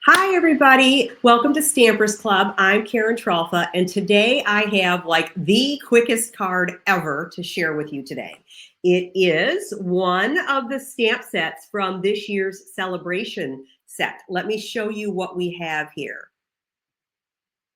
Hi, everybody. Welcome to Stampers Club. I'm Karen Trolfa, and today I have like the quickest card ever to share with you today. It is one of the stamp sets from this year's celebration set. Let me show you what we have here.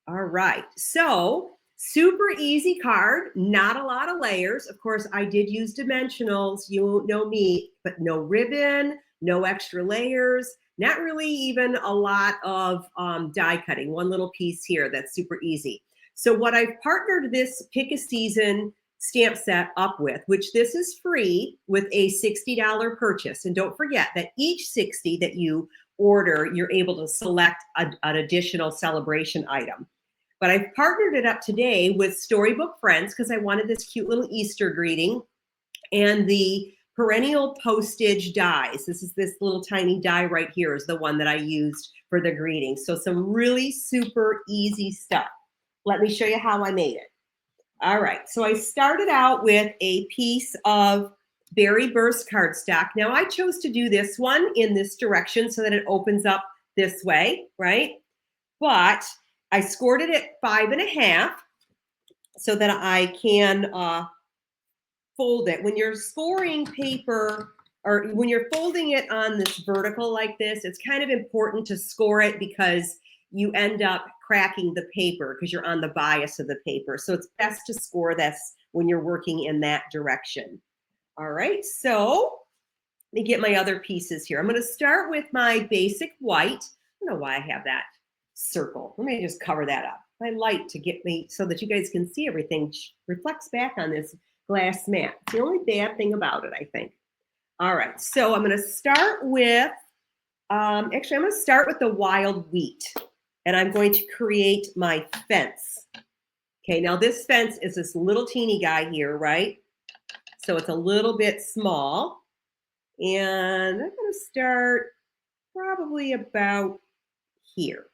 All right, so super easy card, not a lot of layers. Of course, I did use dimensionals, you know me, but no ribbon, no extra layers, not really even a lot of die cutting. One little piece here that's super easy. So what I've partnered this Pick a Season stamp set up with, which this is free with a $60 purchase. And don't forget that each 60 that you order, you're able to select an additional celebration item. But I've partnered it up today with Storybook Friends because I wanted this cute little Easter greeting and the perennial postage dies. This is this little tiny die right here is the one that I used for the greeting. So some really super easy stuff. Let me show you how I made it. All right, so I started out with a piece of Berry Burst cardstock. Now I chose to do this one in this direction so that it opens up this way, right? But I scored it at 5.5 so that I can fold it. When you're scoring paper or when you're folding it on this vertical like this, it's kind of important to score it because you end up cracking the paper because you're on the bias of the paper. So it's best to score this when you're working in that direction. All right, so let me get my other pieces here. I'm going to start with my basic white. I don't know why I have that circle. Let me just cover that up. My light to get me so that you guys can see everything reflects back on this glass mat. It's the only bad thing about it, I think. All right, so I'm going to start with, actually, I'm going to start with the wild wheat, and I'm going to create my fence. Okay, now this fence is this little teeny guy here, right? So it's a little bit small, and I'm going to start probably about here.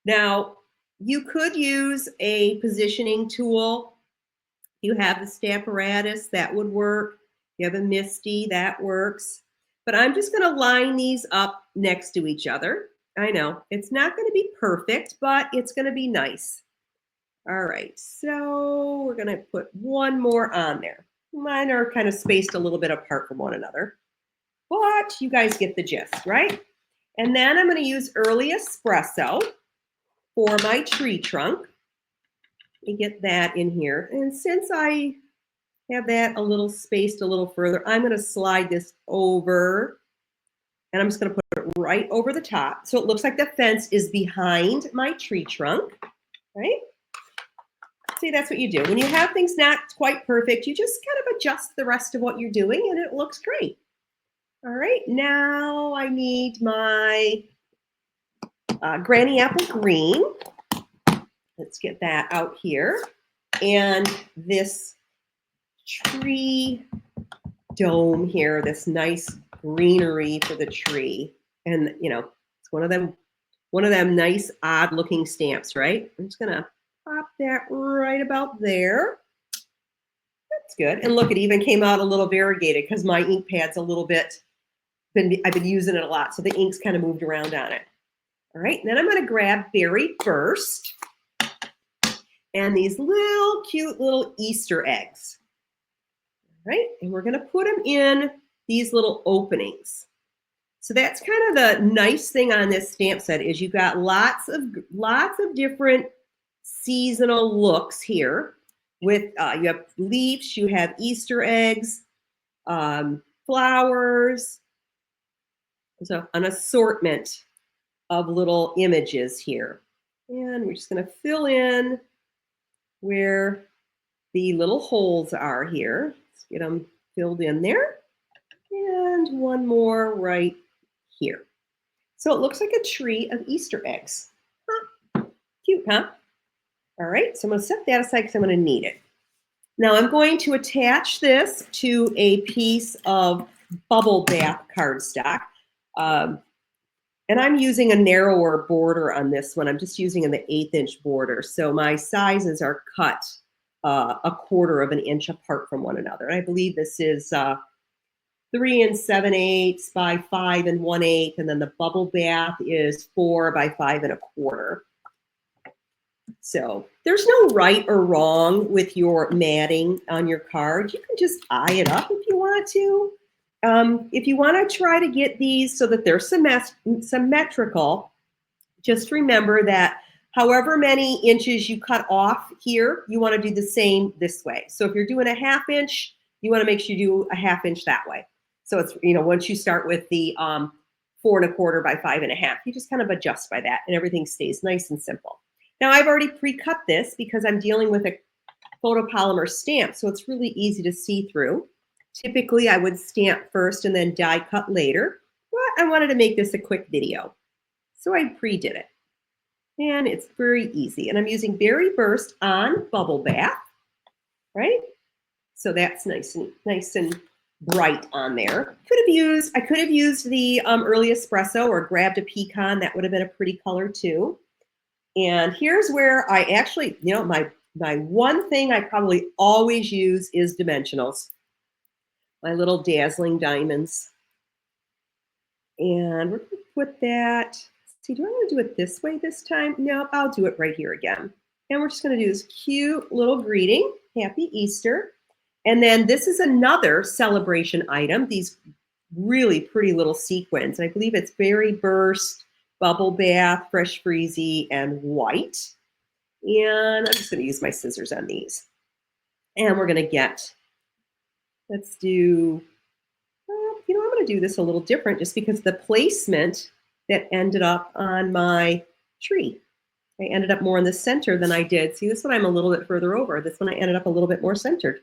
Now, you could use a positioning tool. You have the Stamparatus, that would work. You have a Misty, that works. But I'm just going to line these up next to each other. I know, it's not going to be perfect, but it's going to be nice. All right, so we're going to put one more on there. Mine are kind of spaced a little bit apart from one another. But you guys get the gist, right? And then I'm going to use Early Espresso for my tree trunk. Let me get that in here. And since I have that a little spaced a little further, I'm going to slide this over. And I'm just going to put it right over the top. So it looks like the fence is behind my tree trunk, right? See, that's what you do. When you have things not quite perfect, you just kind of adjust the rest of what you're doing and it looks great. All right, now I need my Granny Apple Green. Let's get that out here. And this tree dome here, this nice greenery for the tree. And, you know, it's one of them nice, odd looking stamps, right? I'm just going to pop that right about there. That's good. And look, it even came out a little variegated because my ink pad's a little bit, I've been using it a lot. So the ink's kind of moved around on it. All right, then I'm going to grab Berry Burst and these little cute little Easter eggs. All right, and we're going to put them in these little openings. So that's kind of the nice thing on this stamp set is you've got lots of different seasonal looks here. With you have leaves, you have Easter eggs, flowers. So an assortment of little images here. And we're just going to fill in where the little holes are here. Let's get them filled in there. And one more right here. So it looks like a tree of Easter eggs. Huh. Cute, huh? All right, so I'm going to set that aside because I'm going to need it. Now I'm going to attach this to a piece of bubble bath cardstock. And I'm using a narrower border on this one. I'm just using an 1/8-inch border. So my sizes are cut 1/4 of an inch apart from one another. And I believe this is 3 7/8 by 5 1/8, and then the bubble bath is 4 by 5 1/4. So there's no right or wrong with your matting on your card. You can just eye it up if you want to. If you want to try to get these so that they're symmetrical, just remember that however many inches you cut off here, you want to do the same this way. So if you're doing a 1/2 inch, you want to make sure you do a 1/2 inch that way. So it's, once you start with the 4 1/4 by 5 1/2, you just kind of adjust by that and everything stays nice and simple. Now I've already pre-cut this because I'm dealing with a photopolymer stamp, so it's really easy to see through. Typically I would stamp first and then die cut later, but I wanted to make this a quick video. So I pre-did it. And it's very easy. And I'm using Berry Burst on Bubble Bath, right? So that's nice and bright on there. I could have used the early espresso or grabbed a pecan. That would have been a pretty color too. And here's where I actually, my one thing I probably always use is dimensionals. My little dazzling diamonds. And we're going to put that. See, do I want to do it this way this time? No, I'll do it right here again. And we're just going to do this cute little greeting. Happy Easter. And then this is another celebration item. These really pretty little sequins. I believe it's Berry Burst, Bubble Bath, Fresh Freezy, and White. And I'm just going to use my scissors on these. And we're going to let's do, I'm going to do this a little different just because the placement that ended up on my tree. I ended up more in the center than I did. See, this one I'm a little bit further over. This one I ended up a little bit more centered.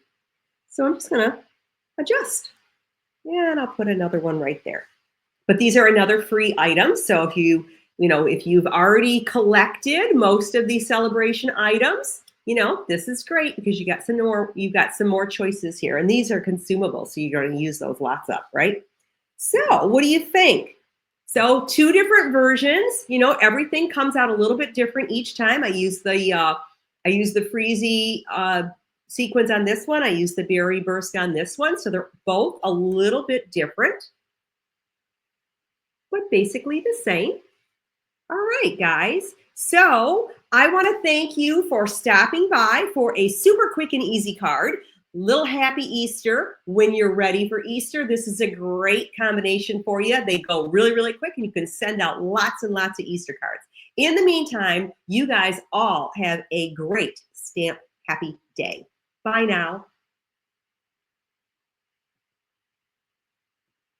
So I'm just going to adjust. And I'll put another one right there. But these are another free item. So if you've already collected most of these celebration items, this is great because you've got some more choices here. And these are consumable, so you're going to use those lots up, right? So what do you think? So 2 different versions. Everything comes out a little bit different each time. I use the Freezy sequins on this one. I use the Berry Burst on this one. So they're both a little bit different, but basically the same. All right, guys. So I want to thank you for stopping by for a super quick and easy card. Little Happy Easter when you're ready for Easter. This is a great combination for you. They go really, really quick, and you can send out lots and lots of Easter cards. In the meantime, you guys all have a great Stamp Happy day. Bye now.